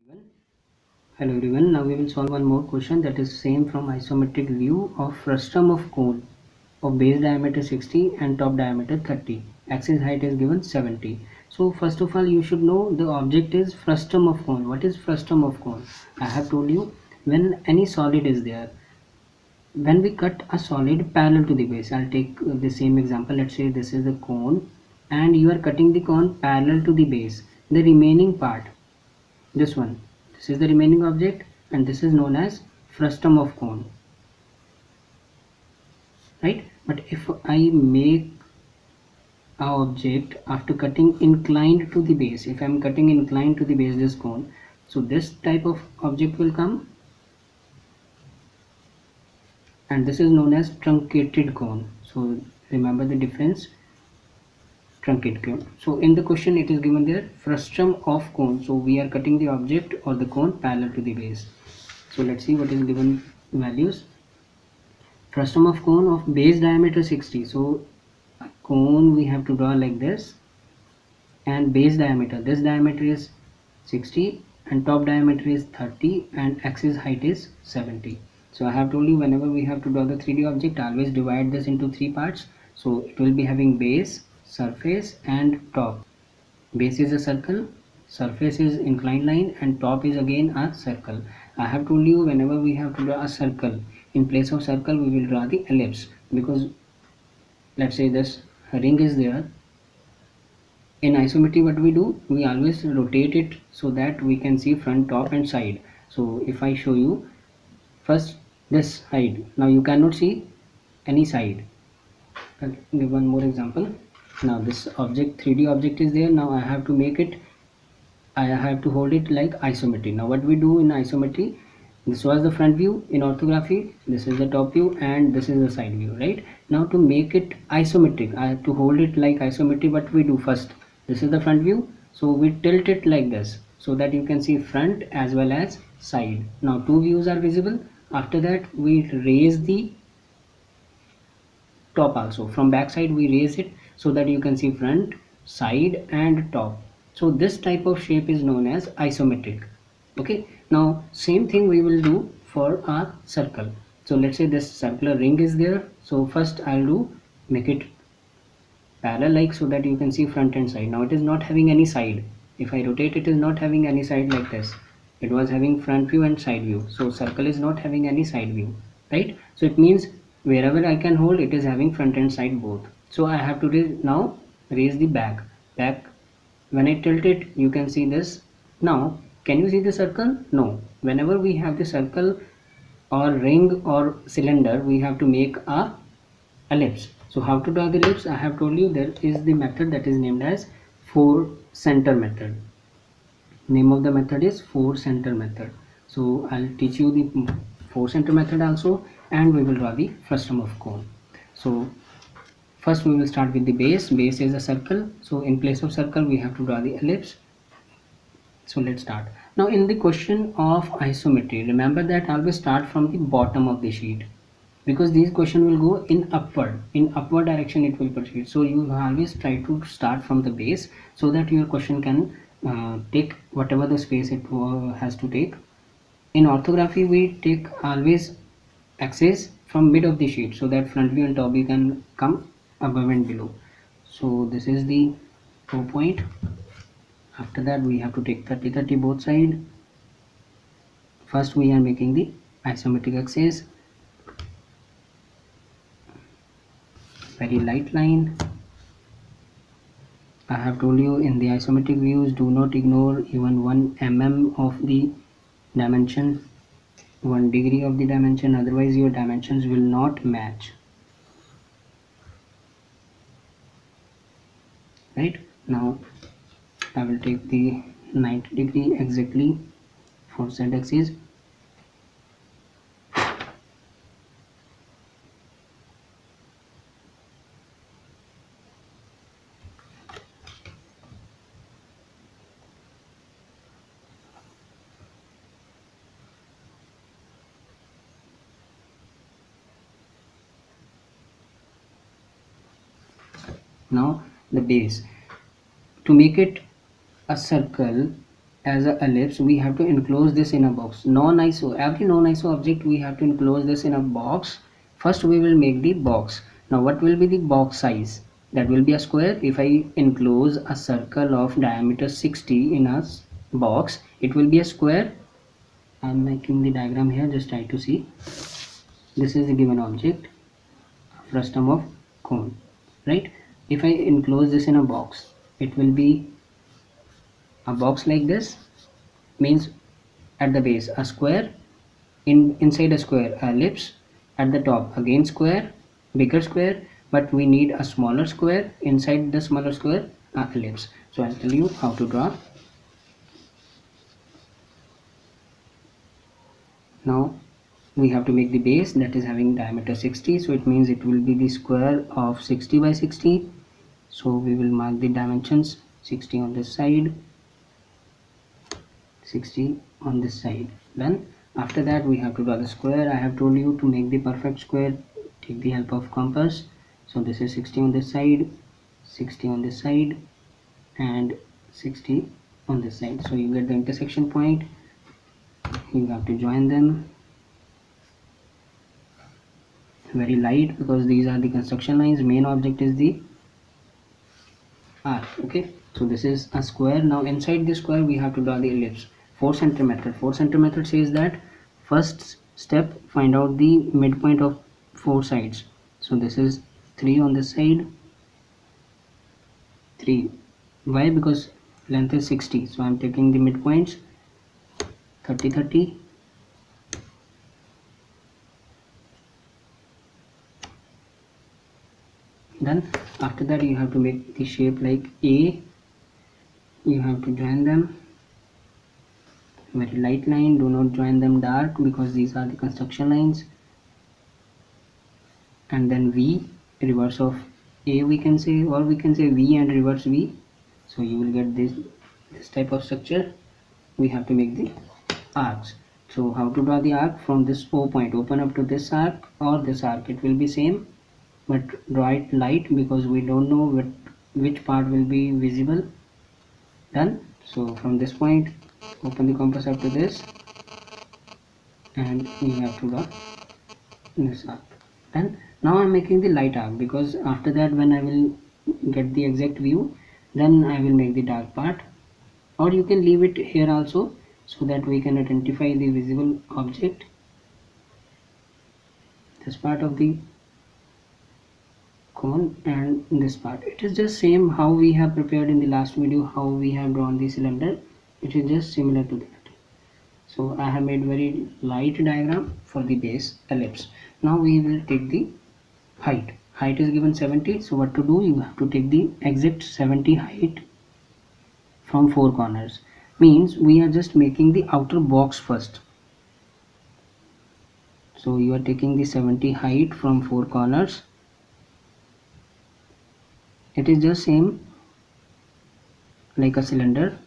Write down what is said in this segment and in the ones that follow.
everyone. Hello everyone. Now we will solve one more question that is same from isometric view of frustum of cone of base diameter 60 and top diameter 30. Axis height is given 70. So first of all you should know the object is frustum of cone. What is frustum of cone? I have told you when any solid is there. When we cut a solid parallel to the base, I'll take the same example. Let's say this is the cone and you are cutting the cone parallel to the base. The remaining part, this is the remaining object and this is known as frustum of cone, right? But if I make a object after cutting inclined to the base, if I'm cutting inclined to the base this cone, so this type of object will come and this is known as truncated cone. So remember the difference, truncated cone. So in the question it is given there frustum of cone, so we are cutting the object or the cone parallel to the base. So let's see what is given values. Frustum of cone of base diameter 60. So a cone we have to draw like this, and base diameter, this diameter is 60 and top diameter is 30 and axis height is 70. So I have told you whenever we have to draw the 3D object, always divide this into three parts. So it will be having base, surface and top. Base is a circle, surface is inclined line and top is again a circle. I have told you whenever we have to draw a circle, in place of circle we will draw the ellipse, because let's say this ring is there. In isometry what we do, we always rotate it so that we can see front, top and side. So if I show you first this side, now you cannot see any side. I'll give one more example. Now this object, 3D object is there. Now I have to make it, I have to hold it like isometry. Now what we do in isometry, this was the front view. In orthography, this is the top view and this is the side view, right? Now to make it isometric, I have to hold it like isometry. What we do first, this is the front view, so we tilt it like this so that you can see front as well as side. Now two views are visible. After that we raise the top also. From back side we raise it so that you can see front, side and top. So this type of shape is known as isometric. Okay, now same thing we will do for our circle. So let's say this circular ring is there. So first I'll do, make it parallel like, so that you can see front and side. Now it is not having any side. If I rotate, it is not having any side like this. It was having front view and side view. So circle is not having any side view, right? So it means wherever I can hold, it is having front and side both. So I have to now raise the back. When I tilt it, you can see this. Now can you see the circle? No. Whenever we have the circle or ring or cylinder, we have to make a ellipse. So how to draw the ellipse? I have told you there is the method that is named as 4 center method. Name of the method is 4 center method. So I'll teach you the 4 center method also, and we will draw the frustum of cone. So first we will start with the base. Base is a circle, so in place of circle we have to draw the ellipse. So let's start. Now in the question of isometry, remember that always start from the bottom of the sheet, because these question will go in upward direction it will proceed. So you always try to start from the base so that your question can take whatever the space it has to take. In orthography we take always axis from mid of the sheet so that front view and top view can come above and below. So this is the 4 point. After that we have to take 30-30 both side. First we are making the isometric axis, very light line. I have told you in the isometric views, do not ignore even 1 mm of the dimension, 1 degree of the dimension, otherwise your dimensions will not match, right? Now I will take the 90 degree exactly for Z axis. Now the base, to make it a circle, as a ellipse, we have to enclose this in a box. Non-iso, every non-iso object we have to enclose this in a box. First we will make the box. Now what will be the box size? That will be a square. If I enclose a circle of diameter 60 in a box, it will be a square. I am making the diagram here, just try to see. This is the given object, frustum of cone, right? If I enclose this in a box, it will be a box like this, means at the base a square, inside a square a ellipse, at the top again square, bigger square, but we need a smaller square, inside the smaller square a ellipse. So I'll tell you how to draw. Now we have to make the base that is having diameter 60, so it means it will be the square of 60 by 60. So we will mark the dimensions, 60 on this side, 60 on this side. Then after that we have to draw the square. I have told you to make the perfect square, take the help of compass. So this is 60 on this side, 60 on this side, and 60 on this side. So you get the intersection point, you have to join them. Very light, because these are the construction lines. Main object is the arc. Okay, so this is a square. Now inside the square we have to draw the ellipse. 4 center method. 4 center method says that first step, find out the midpoint of 4 sides. So this is 3 on this side, 3. Why? Because length is 60, so I'm taking the midpoints, 30 30. Then after that you have to make the shape like A. You have to join them. Very light line, do not join them dark, because these are the construction lines. And then V, reverse of A we can say, or we can say V and reverse V. So you will get this type of structure. We have to make the arcs. So how to draw the arc? From this O point open up to this arc or this arc, it will be same, but draw it light because we don't know which part will be visible. Done. So from this point open the compass up to this, and we have to draw this arc. And now I'm making the light arc, because after that when I will get the exact view, then I will make the dark part. Or you can leave it here also, so that we can identify the visible object. This part of the cone and this part, it is just same how we have prepared in the last video, how we have drawn the cylinder. It is just similar to that. So I have made very light diagram for the base ellipse. Now we will take the height. Height is given 70. So what to do? You have to take the exact 70 height from 4 corners. Means we are just making the outer box first. So you are taking the 70 height from 4 corners. It is just same like a cylinder.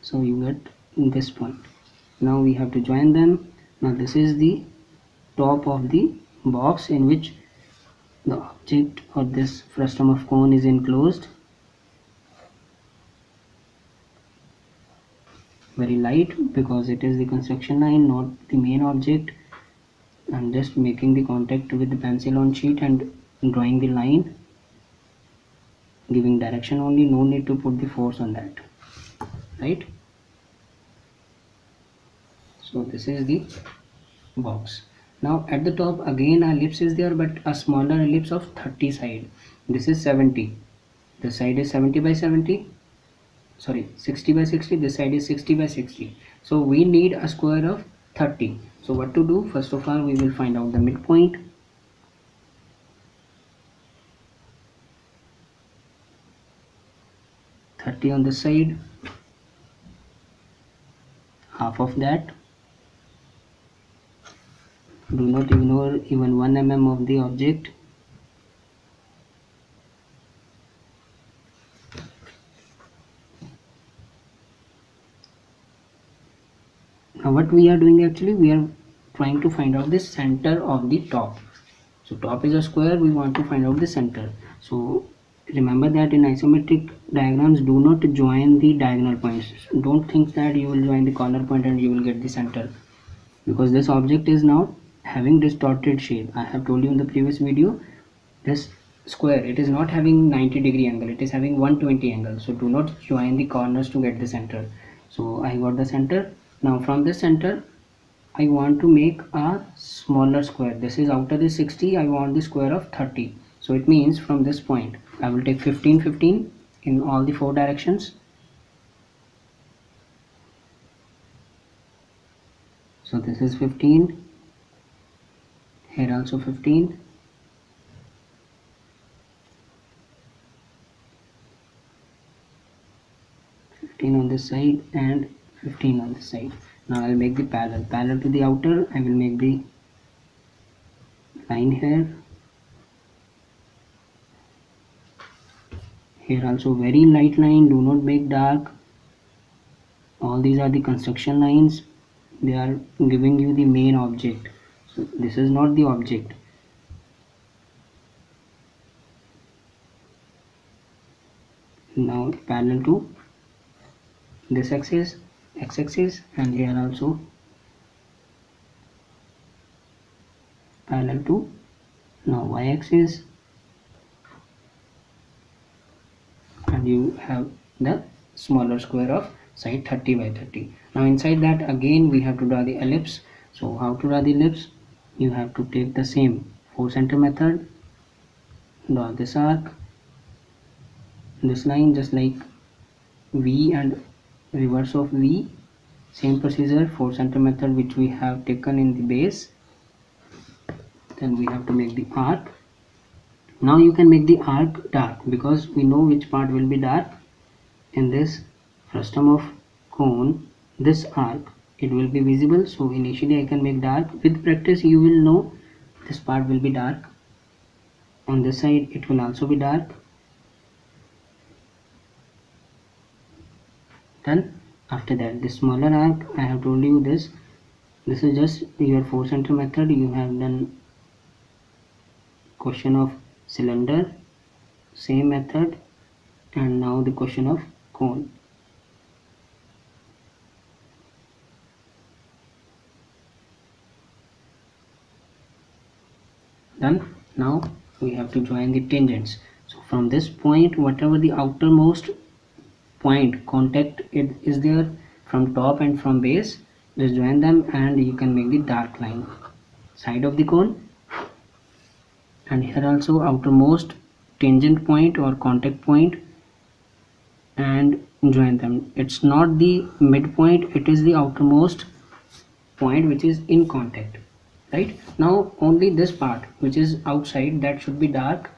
So you get this point. Now we have to join them. Now this is the top of the box in which the object or this frustum of cone is enclosed. Very light, because it is the construction line, not the main object. I'm just making the contact with the pencil on sheet and drawing the line, giving direction only, no need to put the force on that, right? So this is the box. Now at the top again a ellipse is there, but a smaller ellipse of 30 side. This is 70. The side is 70 by 70. Sorry, 60 by 60. This side is 60 by 60. So we need a square of 30. So what to do? First of all, we will find out the midpoint. $30 on this side. Half of that. Do not ignore even 1 mm of the object. Now what we are doing, actually we are trying to find out the center of the top. So top is a square, we want to find out the center. So remember that in isometric diagrams, do not join the diagonal points. Don't think that you will join the corner point and you will get the center, because this object is now having distorted shape. I have told you in the previous video, this square, it is not having 90-degree angle, it is having 120 angle. So do not join the corners to get the center. So I got the center. Now from this center I want to make a smaller square. This is outer the 60, I want the square of 30. So it means from this point I will take 15 15 in all the four directions. So this is 15, here also 15, on this side and 15 on this side. Now I'll make the parallel to the outer. I will make the line here also very light line, do not make dark. All these are the construction lines, they are giving you the main object. So this is not the object. Now parallel to this axis, x-axis, and here also parallel to now y-axis, and you have the smaller square of side 30 by 30. Now inside that again we have to draw the ellipse. So how to draw the ellipse? You have to take the same 4 center method, draw this arc, this line just like V and reverse of V, same procedure, 4 center method which we have taken in the base. Then we have to make the arc. Now you can make the arc dark, because we know which part will be dark. In this frustum of cone, this arc, it will be visible. So initially I can make dark. With practice you will know this part will be dark. On this side it will also be dark. Then after that, this smaller arc, I have told you this is just your 4 center method. You have done question of cylinder, same method, and now the question of cone. Done. Now we have to join the tangents. So from this point, whatever the outermost point contact it is there from top and from base, just join them and you can make the dark line side of the cone. And here also outermost tangent point or contact point, and join them. It's not the midpoint, it is the outermost point which is in contact. Right now only this part which is outside, that should be dark.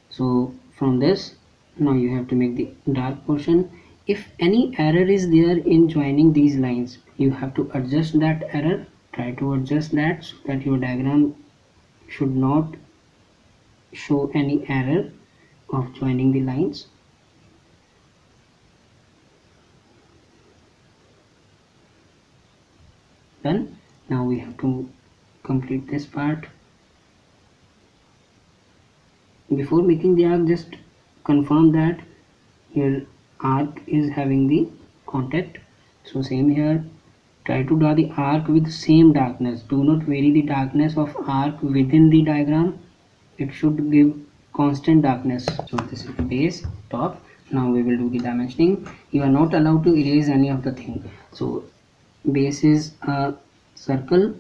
So from this, now you have to make the dark portion. If any error is there in joining these lines, you have to adjust that error. Try to adjust that so that your diagram should not show any error of joining the lines. Done. Now we have to complete this part. Before making the arc, just confirm that your arc is having the contact. So same here, try to draw the arc with same darkness. Do not vary the darkness of arc within the diagram. It should give constant darkness. So this is the base, top. Now we will do the dimensioning. You are not allowed to erase any of the thing. So base is a circle.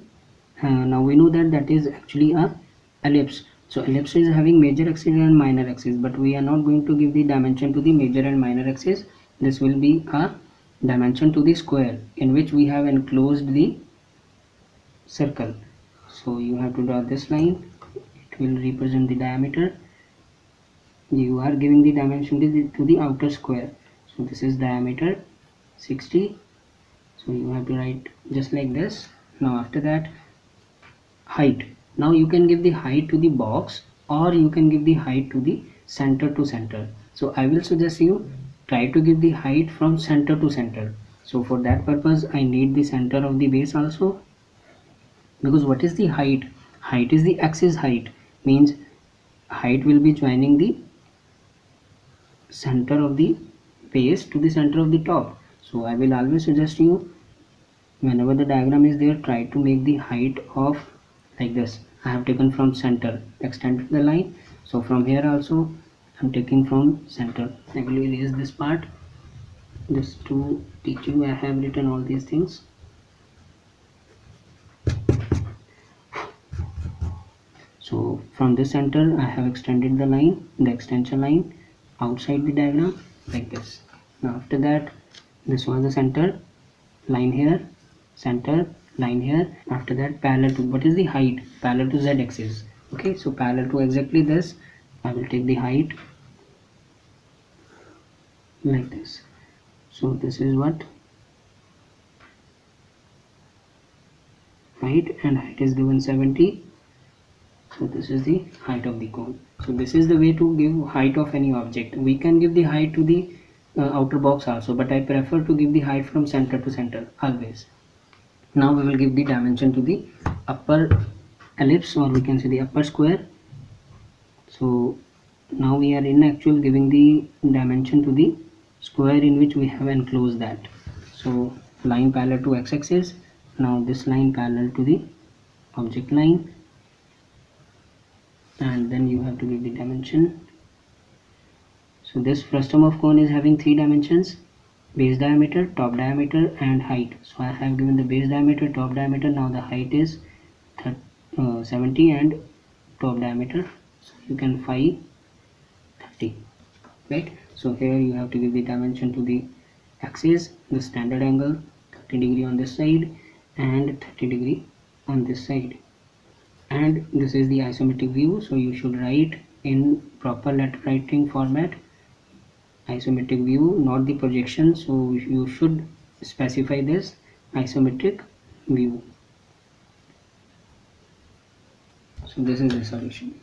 Now we know that that is actually a ellipse. So ellipse is having major axis and minor axis, but we are not going to give the dimension to the major and minor axis. This will be a dimension to the square in which we have enclosed the circle. So you have to draw this line. It will represent the diameter. You are giving the dimension to the outer square. So this is diameter 60. So you have to write just like this. Now after that, height. Now you can give the height to the box, or you can give the height to the center to center. So I will suggest you try to give the height from center to center. So for that purpose I need the center of the base also, because what is the height? Height is the axis height, means height will be joining the center of the base to the center of the top. So I will always suggest you, whenever the diagram is there, try to make the height of like this. I have taken from center, extended the line. So from here also I'm taking from center. I will erase this part just to teach you. I have written all these things. So from this center I have extended the line, the extension line outside the diagram like this. Now after that, this was the center line here, center line here. After that, parallel to, what is the height? Parallel to z axis. Okay, so parallel to exactly this, I will take the height like this. So this is what height, and height is given 70. So this is the height of the cone. So this is the way to give height of any object. We can give the height to the outer box also, but I prefer to give the height from center to center always. Now we will give the dimension to the upper ellipse, or we can say the upper square. So now we are in actual giving the dimension to the square in which we have enclosed that. So line parallel to x-axis. Now this line parallel to the object line, and then you have to give the dimension. So this frustum of cone is having 3 dimensions: base diameter, top diameter, and height. So I have given the base diameter, top diameter. Now the height is 70 and top diameter, so you can find 30, right? So here you have to give the dimension to the axis, the standard angle 30 degree on this side and 30 degree on this side, and this is the isometric view. So you should write in proper letter writing format, isometric view, not the projection. So you should specify this isometric view. So this is the solution.